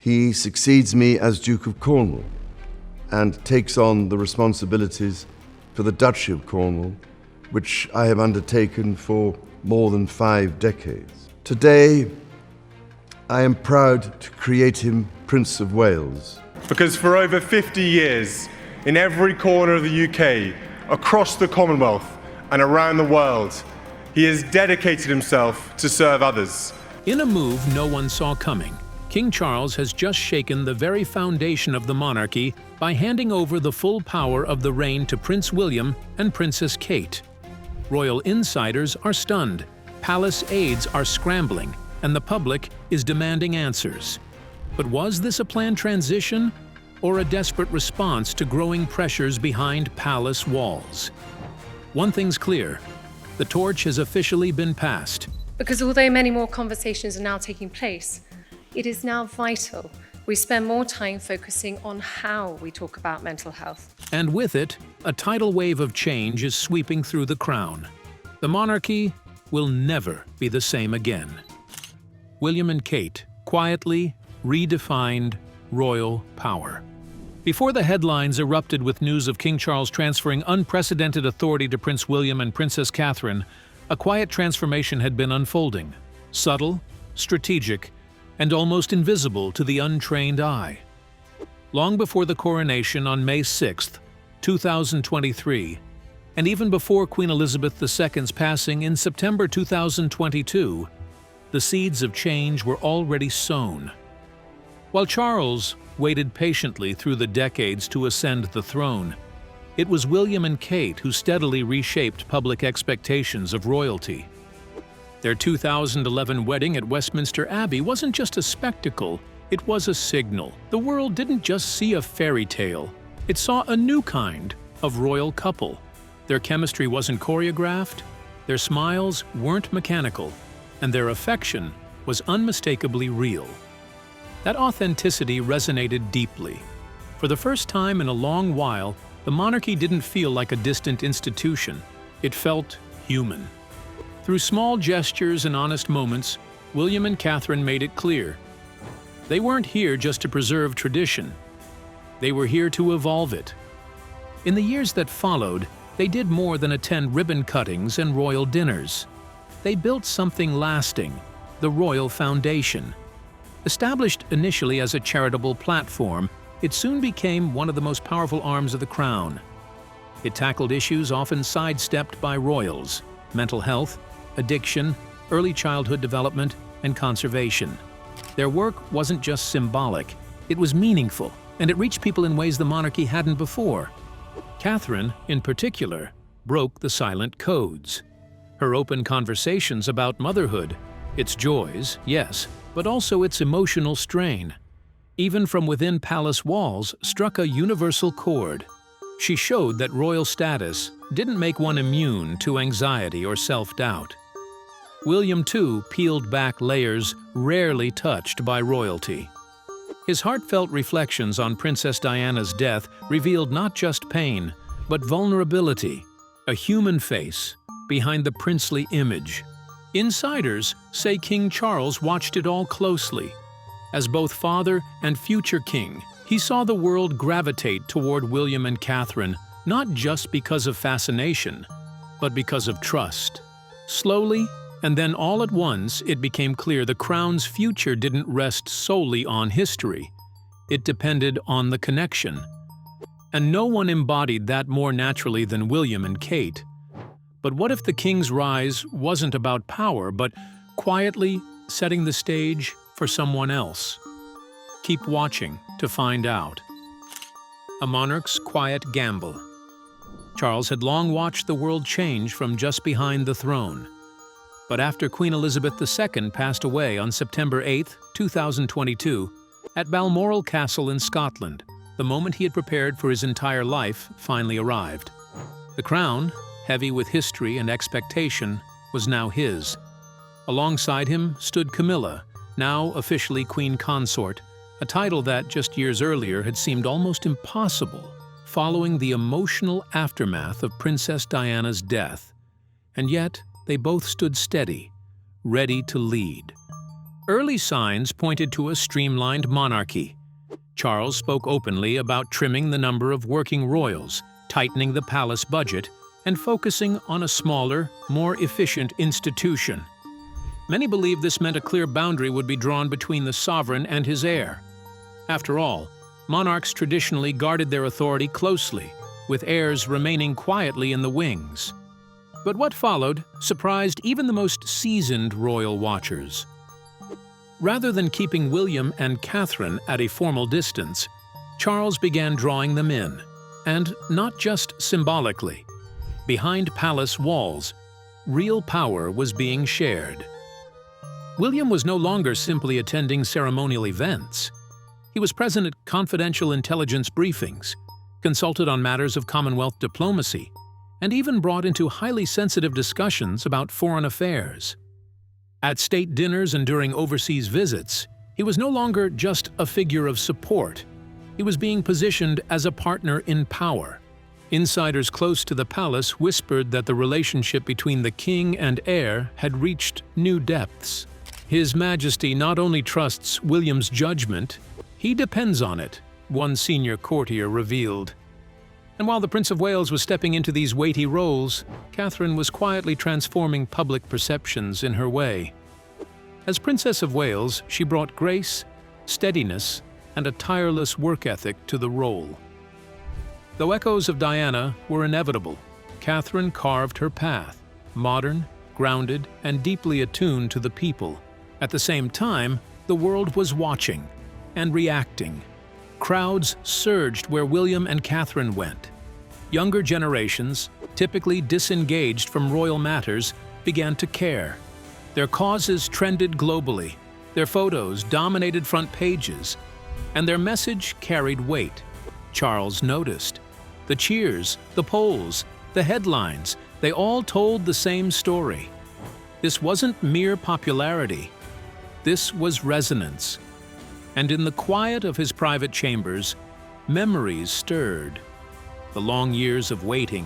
he succeeds me as Duke of Cornwall and takes on the responsibilities for the Duchy of Cornwall, which I have undertaken for more than 5 decades. Today, I am proud to create him Prince of Wales. Because for over 50 years, in every corner of the UK, across the Commonwealth and around the world, he has dedicated himself to serve others. In a move no one saw coming, King Charles has just shaken the very foundation of the monarchy by handing over the full power of the reign to Prince William and Princess Kate. Royal insiders are stunned, palace aides are scrambling, and the public is demanding answers. But was this a planned transition or a desperate response to growing pressures behind palace walls? One thing's clear, the torch has officially been passed. Because although many more conversations are now taking place, it is now vital we spend more time focusing on how we talk about mental health. And with it, a tidal wave of change is sweeping through the crown. The monarchy will never be the same again. William and Kate quietly redefined royal power. Before the headlines erupted with news of King Charles transferring unprecedented authority to Prince William and Princess Catherine, a quiet transformation had been unfolding, subtle, strategic, and almost invisible to the untrained eye. Long before the coronation on May 6, 2023, and even before Queen Elizabeth II's passing in September 2022, the seeds of change were already sown. While Charles waited patiently through the decades to ascend the throne, it was William and Kate who steadily reshaped public expectations of royalty. Their 2011 wedding at Westminster Abbey wasn't just a spectacle, it was a signal. The world didn't just see a fairy tale, it saw a new kind of royal couple. Their chemistry wasn't choreographed, their smiles weren't mechanical, and their affection was unmistakably real. That authenticity resonated deeply. For the first time in a long while, the monarchy didn't feel like a distant institution. It felt human. Through small gestures and honest moments, William and Catherine made it clear. They weren't here just to preserve tradition. They were here to evolve it. In the years that followed, they did more than attend ribbon cuttings and royal dinners. They built something lasting, the Royal Foundation. Established initially as a charitable platform, it soon became one of the most powerful arms of the crown. It tackled issues often sidestepped by royals: mental health, addiction, early childhood development, and conservation. Their work wasn't just symbolic, it was meaningful, and it reached people in ways the monarchy hadn't before. Catherine, in particular, broke the silent codes. Her open conversations about motherhood, its joys, yes, but also its emotional strain, even from within palace walls, struck a universal chord. She showed that royal status didn't make one immune to anxiety or self-doubt. William, too, peeled back layers rarely touched by royalty. His heartfelt reflections on Princess Diana's death revealed not just pain, but vulnerability, a human face behind the princely image. Insiders say King Charles watched it all closely. As both father and future king, he saw the world gravitate toward William and Catherine, not just because of fascination, but because of trust. Slowly, and then all at once, it became clear the crown's future didn't rest solely on history. It depended on the connection. And no one embodied that more naturally than William and Kate. But what if the king's rise wasn't about power, but quietly setting the stage for someone else? Keep watching to find out. A monarch's quiet gamble. Charles had long watched the world change from just behind the throne. But after Queen Elizabeth II passed away on September 8, 2022, at Balmoral Castle in Scotland, the moment he had prepared for his entire life finally arrived. The crown, heavy with history and expectation, was now his. Alongside him stood Camilla, now officially Queen Consort, a title that just years earlier had seemed almost impossible, following the emotional aftermath of Princess Diana's death. And yet, they both stood steady, ready to lead. Early signs pointed to a streamlined monarchy. Charles spoke openly about trimming the number of working royals, tightening the palace budget, and focusing on a smaller, more efficient institution. Many believed this meant a clear boundary would be drawn between the sovereign and his heir. After all, monarchs traditionally guarded their authority closely, with heirs remaining quietly in the wings. But what followed surprised even the most seasoned royal watchers. Rather than keeping William and Catherine at a formal distance, Charles began drawing them in, and not just symbolically. Behind palace walls, real power was being shared. William was no longer simply attending ceremonial events. He was present at confidential intelligence briefings, consulted on matters of Commonwealth diplomacy, and even brought into highly sensitive discussions about foreign affairs. At state dinners and during overseas visits, he was no longer just a figure of support. He was being positioned as a partner in power. Insiders close to the palace whispered that the relationship between the king and heir had reached new depths. His Majesty not only trusts William's judgment, he depends on it, one senior courtier revealed. And while the Prince of Wales was stepping into these weighty roles, Catherine was quietly transforming public perceptions in her way. As Princess of Wales, she brought grace, steadiness, and a tireless work ethic to the role. Though echoes of Diana were inevitable, Catherine carved her path, modern, grounded, and deeply attuned to the people. At the same time, the world was watching and reacting. Crowds surged where William and Catherine went. Younger generations, typically disengaged from royal matters, began to care. Their causes trended globally, their photos dominated front pages, and their message carried weight. Charles noticed. The cheers, the polls, the headlines, they all told the same story. This wasn't mere popularity. This was resonance. And in the quiet of his private chambers, memories stirred. The long years of waiting,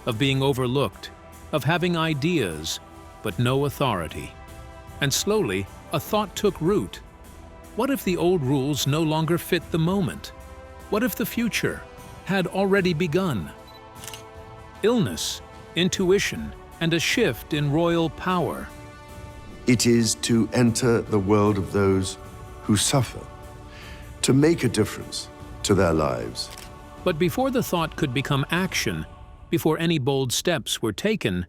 of being overlooked, of having ideas, but no authority. And slowly, a thought took root. What if the old rules no longer fit the moment? What if the future had already begun? Illness, intuition, and a shift in royal power. It is to enter the world of those who suffer, to make a difference to their lives. But before the thought could become action, before any bold steps were taken,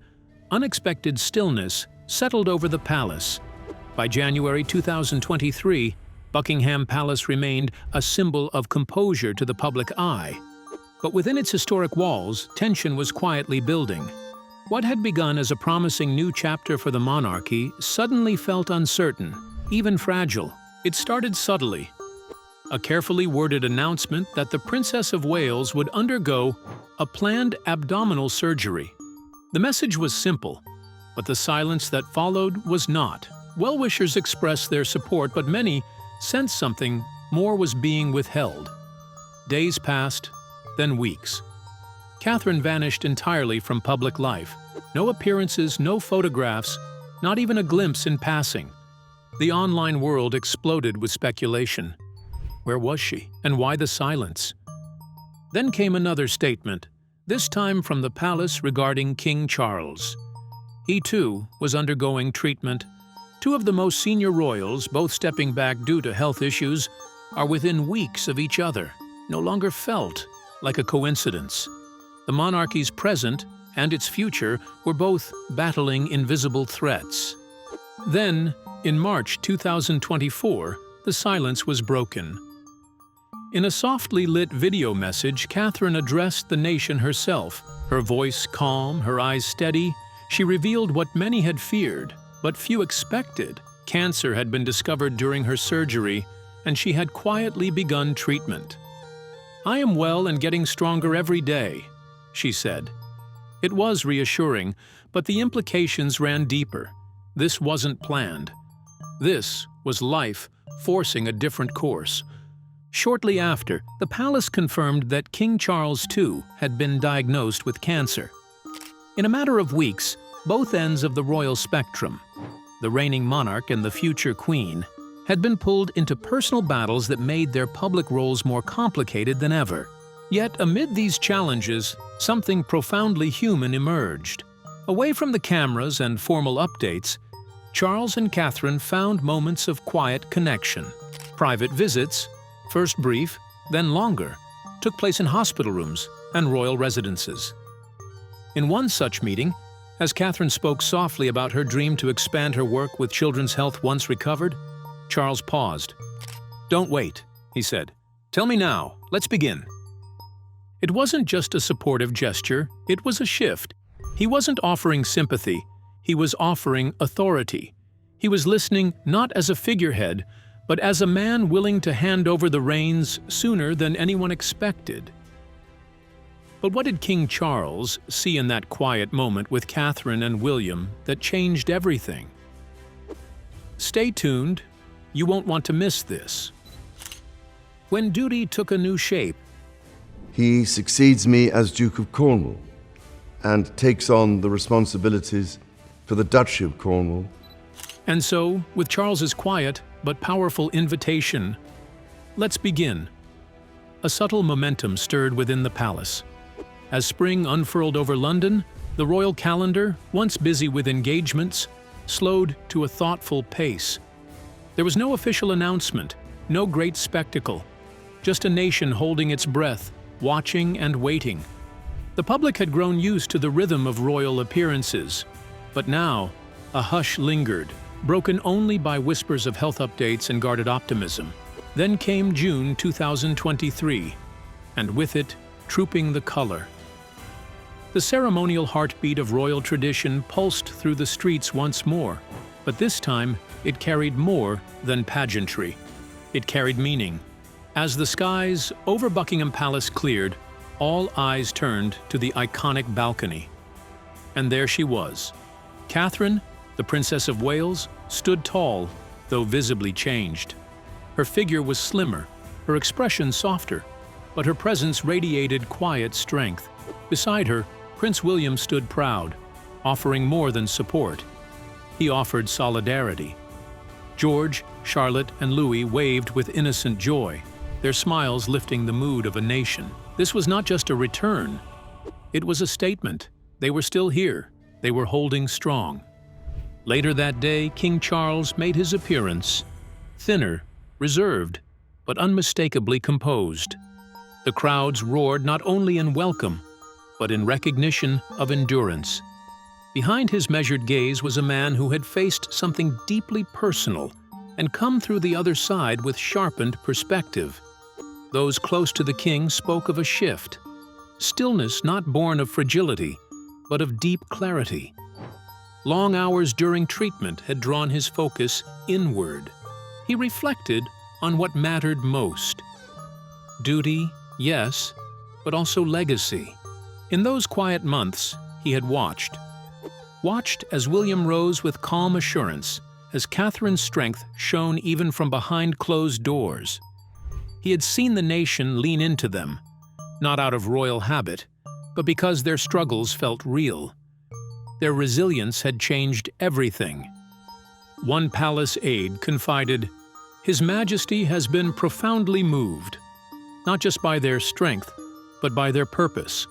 unexpected stillness settled over the palace. By January 2023, Buckingham Palace remained a symbol of composure to the public eye. But within its historic walls, tension was quietly building. What had begun as a promising new chapter for the monarchy suddenly felt uncertain, even fragile. It started subtly. A carefully worded announcement that the Princess of Wales would undergo a planned abdominal surgery. The message was simple, but the silence that followed was not. Well-wishers expressed their support, but many sensed something more was being withheld. Days passed, then weeks. Catherine vanished entirely from public life. No appearances, no photographs, not even a glimpse in passing. The online world exploded with speculation. Where was she, and why the silence? Then came another statement, this time from the palace regarding King Charles. He too was undergoing treatment. Two of the most senior royals, both stepping back due to health issues, are within weeks of each other, no longer felt like a coincidence. The monarchy's present and its future were both battling invisible threats. Then, in March 2024, the silence was broken. In a softly lit video message, Catherine addressed the nation herself. Her voice calm, her eyes steady, she revealed what many had feared, but few expected. Cancer had been discovered during her surgery, and she had quietly begun treatment. "I am well and getting stronger every day," she said. It was reassuring, but the implications ran deeper. This wasn't planned. This was life forcing a different course. Shortly after, the palace confirmed that King Charles II had been diagnosed with cancer. In a matter of weeks, both ends of the royal spectrum, the reigning monarch and the future queen, had been pulled into personal battles that made their public roles more complicated than ever. Yet amid these challenges, something profoundly human emerged. Away from the cameras and formal updates, Charles and Catherine found moments of quiet connection. Private visits, first brief, then longer, took place in hospital rooms and royal residences. In one such meeting, as Catherine spoke softly about her dream to expand her work with children's health once recovered, Charles paused. "Don't wait," he said. "Tell me now. Let's begin." It wasn't just a supportive gesture, it was a shift. He wasn't offering sympathy, he was offering authority. He was listening not as a figurehead, but as a man willing to hand over the reins sooner than anyone expected. But what did King Charles see in that quiet moment with Catherine and William that changed everything? Stay tuned, you won't want to miss this. When duty took a new shape, He succeeds me as Duke of Cornwall and takes on the responsibilities for the Duchy of Cornwall. and so, with Charles's quiet but powerful invitation, let's begin. A subtle momentum stirred within the palace. As spring unfurled over London, the royal calendar, once busy with engagements, slowed to a thoughtful pace. There was no official announcement, no great spectacle, just a nation holding its breath, watching and waiting. The public had grown used to the rhythm of royal appearances, but now a hush lingered, broken only by whispers of health updates and guarded optimism. Then came June 2023, and with it, trooping the color. The ceremonial heartbeat of royal tradition pulsed through the streets once more, but this time it carried more than pageantry. It carried meaning. As the skies over Buckingham Palace cleared, all eyes turned to the iconic balcony. And there she was. Catherine, the Princess of Wales, stood tall, though visibly changed. Her figure was slimmer, her expression softer, but her presence radiated quiet strength. Beside her, Prince William stood proud, offering more than support. He offered solidarity. George, Charlotte, and Louis waved with innocent joy, their smiles lifting the mood of a nation. This was not just a return. It was a statement. They were still here. They were holding strong. Later that day, King Charles made his appearance, thinner, reserved, but unmistakably composed. The crowds roared not only in welcome, but in recognition of endurance. Behind his measured gaze was a man who had faced something deeply personal and come through the other side with sharpened perspective. Those close to the king spoke of a shift, stillness not born of fragility, but of deep clarity. Long hours during treatment had drawn his focus inward. He reflected on what mattered most. Duty, yes, but also legacy. In those quiet months, he had watched as William rose with calm assurance, as Catherine's strength shone even from behind closed doors. He had seen the nation lean into them, not out of royal habit, but because their struggles felt real. Their resilience had changed everything. One palace aide confided, "His Majesty has been profoundly moved, not just by their strength, but by their purpose."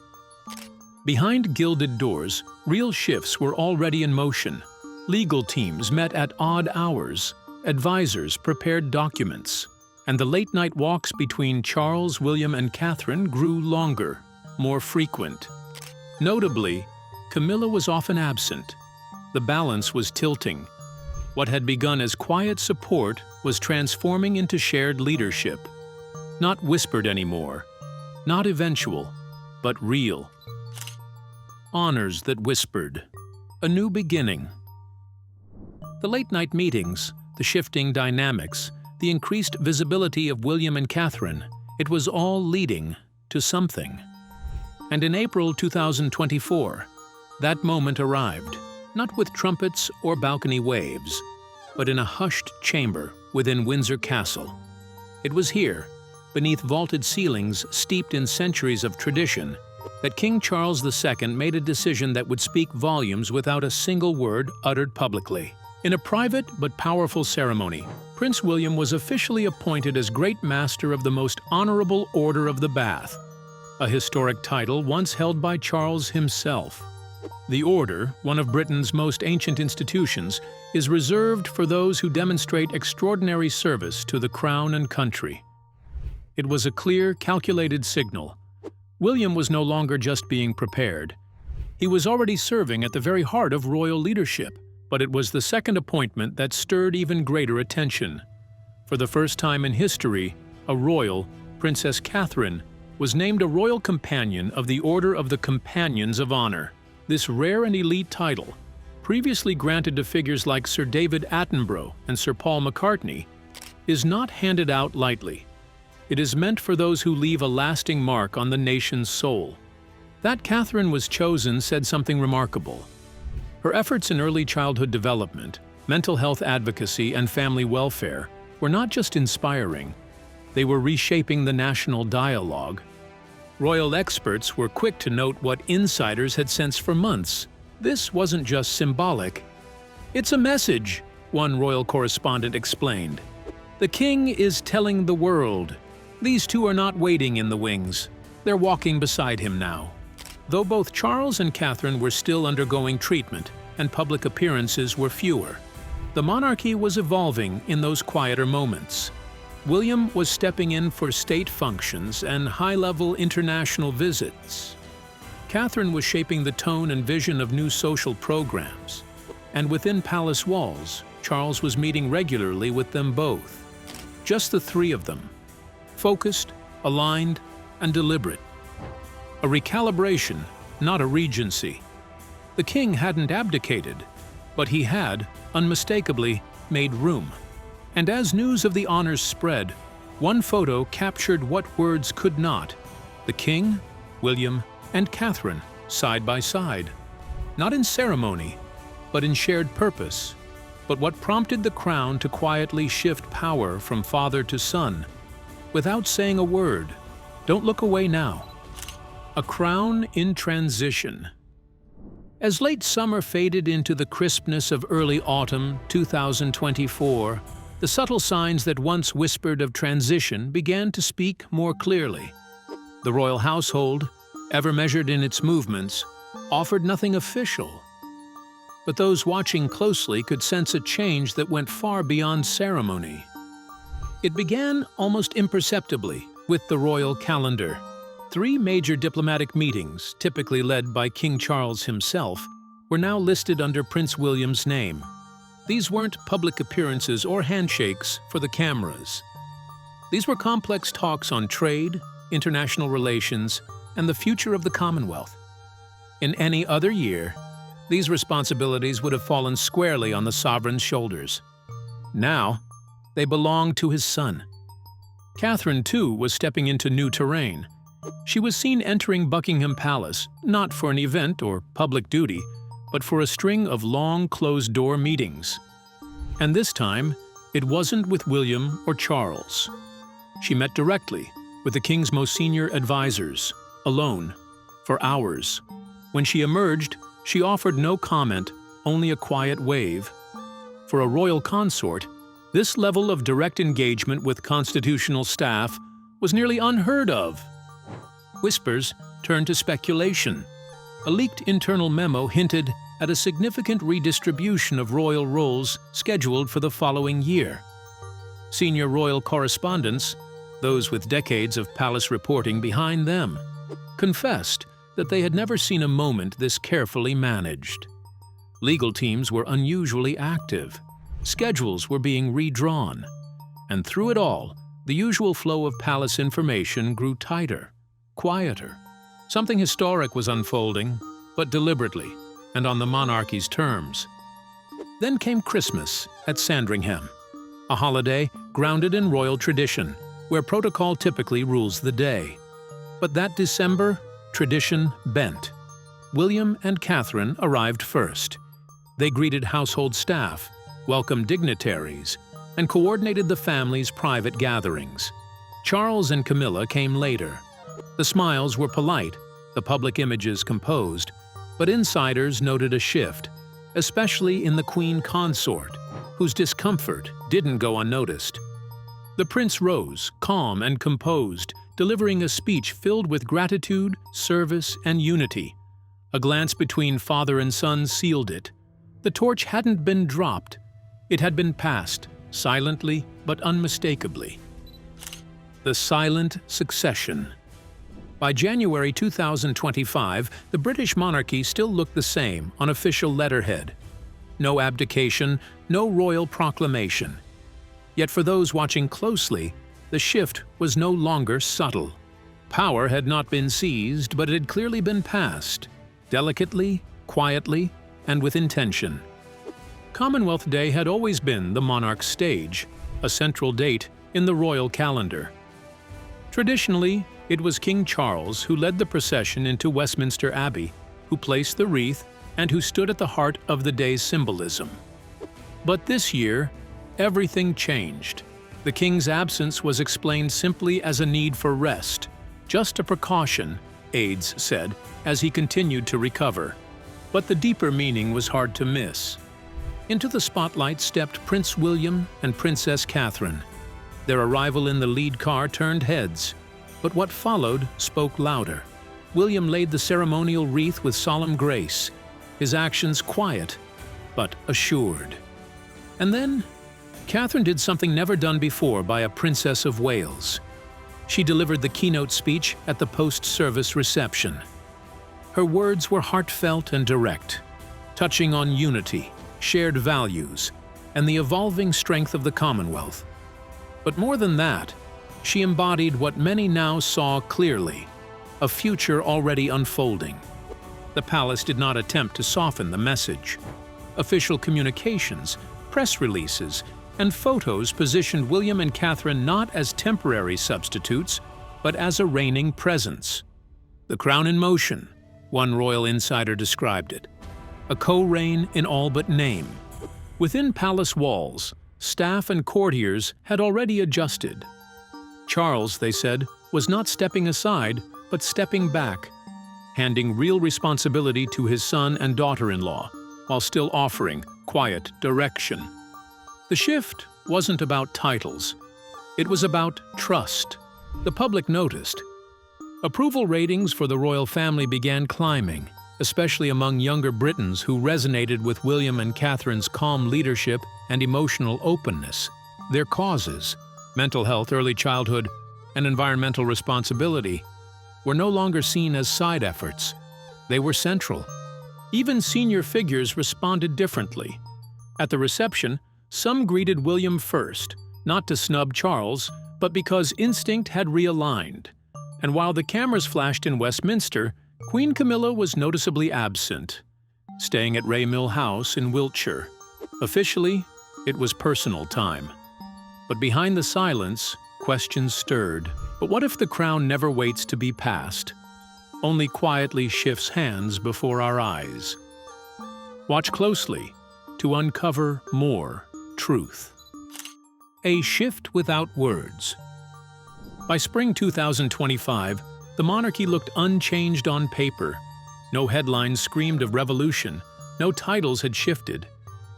Behind gilded doors, real shifts were already in motion. Legal teams met at odd hours, advisors prepared documents, and the late-night walks between Charles, William, and Catherine grew longer, more frequent. Notably, Camilla was often absent. The balance was tilting. What had begun as quiet support was transforming into shared leadership. Not whispered anymore, not eventual, but real. Honors that whispered. A new beginning. The late-night meetings, the shifting dynamics, the increased visibility of William and Catherine, it was all leading to something. And in April 2024, that moment arrived, not with trumpets or balcony waves, but in a hushed chamber within Windsor Castle. It was here, beneath vaulted ceilings steeped in centuries of tradition, that King Charles II made a decision that would speak volumes without a single word uttered publicly. In a private but powerful ceremony, Prince William was officially appointed as Great Master of the Most Honorable Order of the Bath, a historic title once held by Charles himself. The order, one of Britain's most ancient institutions, is reserved for those who demonstrate extraordinary service to the crown and country. It was a clear, calculated signal. William was no longer just being prepared. He was already serving at the very heart of royal leadership, but it was the second appointment that stirred even greater attention. For the first time in history, a royal, Princess Catherine, was named a royal companion of the Order of the Companions of Honor. This rare and elite title, previously granted to figures like Sir David Attenborough and Sir Paul McCartney, is not handed out lightly. It is meant for those who leave a lasting mark on the nation's soul. That Catherine was chosen said something remarkable. Her efforts in early childhood development, mental health advocacy, and family welfare were not just inspiring, they were reshaping the national dialogue. Royal experts were quick to note what insiders had sensed for months. This wasn't just symbolic. "It's a message," one royal correspondent explained. "The king is telling the world. These two are not waiting in the wings. They're walking beside him now." Though both Charles and Catherine were still undergoing treatment and public appearances were fewer, the monarchy was evolving in those quieter moments. William was stepping in for state functions and high-level international visits. Catherine was shaping the tone and vision of new social programs. And within palace walls, Charles was meeting regularly with them both. Just the three of them, focused, aligned, and deliberate. A recalibration, not a regency. The king hadn't abdicated, but he had, unmistakably, made room. And as news of the honors spread, one photo captured what words could not: the king, William, and Catherine, side by side. Not in ceremony, but in shared purpose. But what prompted the crown to quietly shift power from father to son, without saying a word? Don't look away now. A crown in transition. As late summer faded into the crispness of early autumn 2024, the subtle signs that once whispered of transition began to speak more clearly. The royal household, ever measured in its movements, offered nothing official. But those watching closely could sense a change that went far beyond ceremony. It began almost imperceptibly with the royal calendar. 3 major diplomatic meetings, typically led by King Charles himself, were now listed under Prince William's name. These weren't public appearances or handshakes for the cameras. These were complex talks on trade, international relations, and the future of the Commonwealth. In any other year, these responsibilities would have fallen squarely on the sovereign's shoulders. Now, they belonged to his son. Catherine, too, was stepping into new terrain. She was seen entering Buckingham Palace, not for an event or public duty, but for a string of long, closed-door meetings. And this time, it wasn't with William or Charles. She met directly with the king's most senior advisors, alone, for hours. When she emerged, she offered no comment, only a quiet wave. For a royal consort, this level of direct engagement with constitutional staff was nearly unheard of. Whispers turned to speculation. A leaked internal memo hinted at a significant redistribution of royal roles scheduled for the following year. Senior royal correspondents, those with decades of palace reporting behind them, confessed that they had never seen a moment this carefully managed. Legal teams were unusually active. Schedules were being redrawn. And through it all, the usual flow of palace information grew tighter, quieter. Something historic was unfolding, but deliberately, and on the monarchy's terms. Then came Christmas at Sandringham, a holiday grounded in royal tradition, where protocol typically rules the day. But that December, tradition bent. William and Catherine arrived first. They greeted household staff, welcomed dignitaries, and coordinated the family's private gatherings. Charles and Camilla came later. The smiles were polite, the public images composed, but insiders noted a shift, especially in the Queen consort. whose discomfort didn't go unnoticed. The prince rose, calm and composed, delivering a speech filled with gratitude, service, and unity. A glance between father and son sealed it. The torch hadn't been dropped. It had been passed, silently but unmistakably. The silent succession. By January 2025, the British monarchy still looked the same on official letterhead. No abdication, no royal proclamation. Yet for those watching closely, the shift was no longer subtle. Power had not been seized, but it had clearly been passed, delicately, quietly, and with intention. Commonwealth Day had always been the monarch's stage, a central date in the royal calendar. Traditionally, it was King Charles who led the procession into Westminster Abbey, who placed the wreath, and who stood at the heart of the day's symbolism. But this year, everything changed. The king's absence was explained simply as a need for rest, just a precaution, aides said, as he continued to recover. But the deeper meaning was hard to miss. Into the spotlight stepped Prince William and Princess Catherine. Their arrival in the lead car turned heads, but what followed spoke louder. William laid the ceremonial wreath with solemn grace, his actions quiet, but assured. And then, Catherine did something never done before by a Princess of Wales. She delivered the keynote speech at the post-service reception. Her words were heartfelt and direct, touching on unity, shared values, and the evolving strength of the Commonwealth. But more than that, she embodied what many now saw clearly, a future already unfolding. The palace did not attempt to soften the message. Official communications, press releases, and photos positioned William and Catherine not as temporary substitutes, but as a reigning presence. The crown in motion, one royal insider described it. A co-reign in all but name. Within palace walls, staff and courtiers had already adjusted. Charles, they said, was not stepping aside, but stepping back, handing real responsibility to his son and daughter-in-law, while still offering quiet direction. The shift wasn't about titles. It was about trust. The public noticed. Approval ratings for the royal family began climbing, especially among younger Britons who resonated with William and Catherine's calm leadership and emotional openness. Their causes, mental health, early childhood, and environmental responsibility, were no longer seen as side efforts. They were central. Even senior figures responded differently. At the reception, some greeted William first, not to snub Charles, but because instinct had realigned. And while the cameras flashed in Westminster, Queen Camilla was noticeably absent, staying at Raymill House in Wiltshire. Officially, it was personal time. But behind the silence, questions stirred. But what if the crown never waits to be passed, only quietly shifts hands before our eyes? Watch closely to uncover more truth. A shift without words. By spring 2025, the monarchy looked unchanged on paper. No headlines screamed of revolution, no titles had shifted.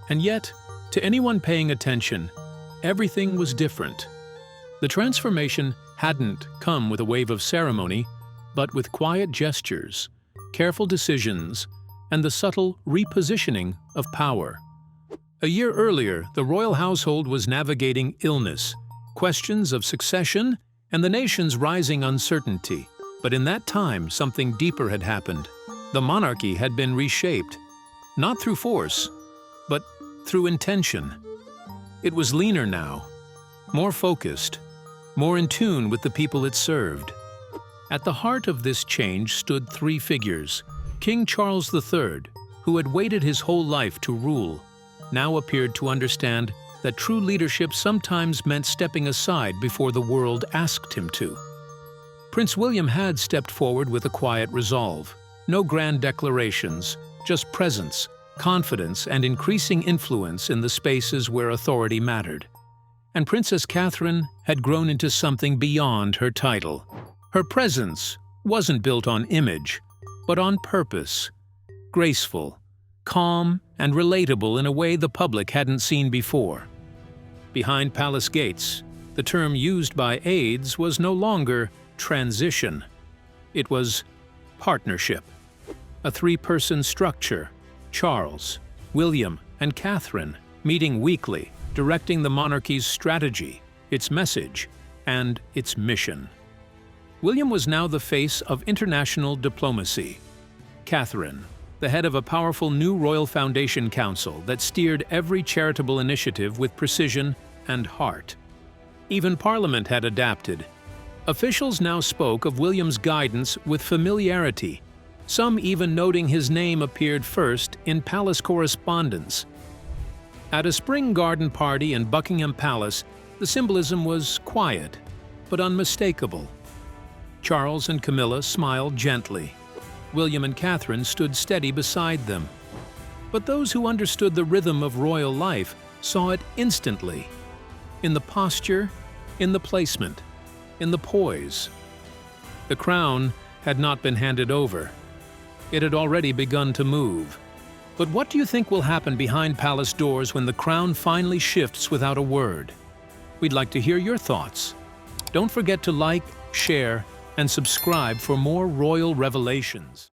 And yet, to anyone paying attention, everything was different. The transformation hadn't come with a wave of ceremony, but with quiet gestures, careful decisions, and the subtle repositioning of power. A year earlier, the royal household was navigating illness, questions of succession, and the nation's rising uncertainty. But in that time, something deeper had happened. The monarchy had been reshaped, not through force, but through intention. It was leaner now, more focused, more in tune with the people it served. At the heart of this change stood three figures. King Charles III, who had waited his whole life to rule, now appeared to understand that true leadership sometimes meant stepping aside before the world asked him to. Prince William had stepped forward with a quiet resolve. No grand declarations, just presence, confidence, and increasing influence in the spaces where authority mattered. And Princess Catherine had grown into something beyond her title. Her presence wasn't built on image, but on purpose. Graceful, calm and relatable in a way the public hadn't seen before. Behind palace gates, the term used by aides was no longer transition. It was partnership. A three-person structure, Charles, William, and Catherine, meeting weekly, directing the monarchy's strategy, its message, and its mission. William was now the face of international diplomacy. Catherine, the head of a powerful new Royal Foundation Council that steered every charitable initiative with precision and heart. Even Parliament had adapted. Officials now spoke of William's guidance with familiarity, some even noting his name appeared first in palace correspondence. At a spring garden party in Buckingham Palace, the symbolism was quiet, but unmistakable. Charles and Camilla smiled gently. William and Catherine stood steady beside them. But those who understood the rhythm of royal life saw it instantly. In the posture, in the placement, in the poise. The crown had not been handed over. It had already begun to move. But what do you think will happen behind palace doors when the crown finally shifts without a word? We'd like to hear your thoughts. Don't forget to like, share, and subscribe for more royal revelations.